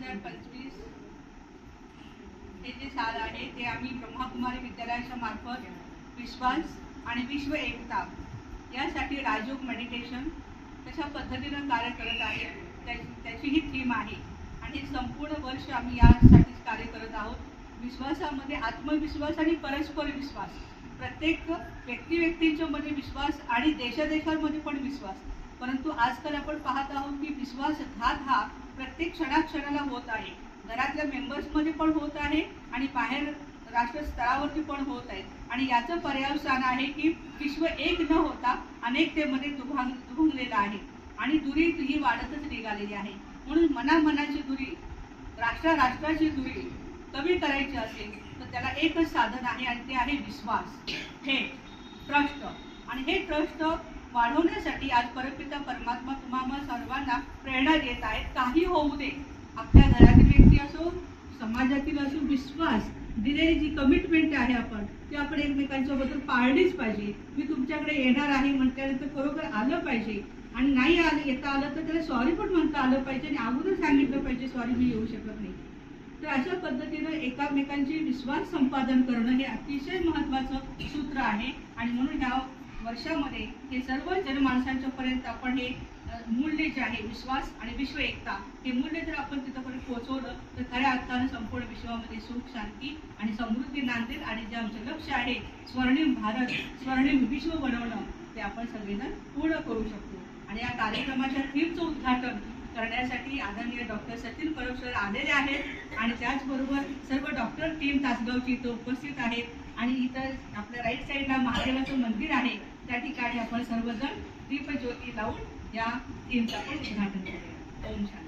2025 हे जे साल आहे ते आम्ही ब्रह्माकुमारी विद्यालयाच्या मार्फत विश्वास आणि विश्व एकता यासाठी राजयोग मेडिटेशन कशा पद्धतीनं कार्य करत आहे त्याची ही थीम आहे आणि संपूर्ण वर्ष आम्ही यासाठीच कार्य करत आहोत। विश्वासामध्ये आत्मविश्वास आणि परस्पर विश्वास, प्रत्येक व्यक्तीच्या मध्ये विश्वास आणि देशांमध्ये पण विश्वास। परंतु आजकाल आपण पाहत आहोत की विश्वासघात हा प्रत्येक क्षणाक्षणाला होत आहे, घरातल्या मेंबर्समध्ये पण होत आहे आणि बाहेर राष्ट्र स्तरावरती पण होत आहे आणि याचं पर्यावसान आहे की विश्व एक न होता अनेकतेमध्ये दुभंगलेलं आहे आणि दुरी ही वाढतच निघालेली आहे। म्हणून मनाची दुरी, राष्ट्राची दुरी कमी करायची असेल तर त्याला एकच साधन आहे आणि ते आहे विश्वास, हे ट्रस्ट। आणि हे ट्रस्ट वाढवण्यासाठी आज परमपिता परमात्मा तुम्हाला सर्वांना प्रेरणा देत आहेत। काही होऊ दे, आपल्या घरातील व्यक्ती असो, समाजातील असो, विश्वास दिलेली जी कमिटमेंट आहे आपण एकमेकांच्या बद्दल पाळलीच पाहिजे। मी तुमच्याकडे येणार आहे म्हटल्यानंतर बरोबर आलं पाहिजे आणि नाही येता आलं तर त्याला सॉरी पण म्हणता आलं पाहिजे आणि अगोदर सांगितलं पाहिजे सॉरी मी येऊ शकत नाही। तर अशा पद्धतीनं एकामेकांची विश्वास संपादन करणं हे अतिशय महत्त्वाचं सूत्र आहे आणि म्हणून ह्या वर्षामध्ये हे सर्व जनमानसांच्या पर्यंत आपण हे मूल्य जे आहे विश्वास आणि विश्व एकता हे मूल्य जर आपण तिथपर्यंत पोहोचवलं तर खऱ्या अर्थानं संपूर्ण विश्वामध्ये सुख, शांती आणि समृद्धी नांदेल आणि जे आमचं लक्ष्य आहे स्वर्णिम भारत, स्वर्णिम विश्व बनवणं ते आपण सगळेजण पूर्ण करू शकतो। आणि या कार्यक्रमाच्या थीमचं उद्घाटन करण्यासाठी आदरणीय डॉक्टर सचिन परब सर आलेले आहेत आणि त्याचबरोबर सर्व डॉक्टर टीम तासगावची इथं उपस्थित आहेत आणि इथं आपल्या राईट साईडला महादेवाचं मंदिर आहे, त्या ठिकाणी आपण सर्वजण दीपज्योती लावून या थीमचं आपण उद्घाटन करूया। ओम शांती।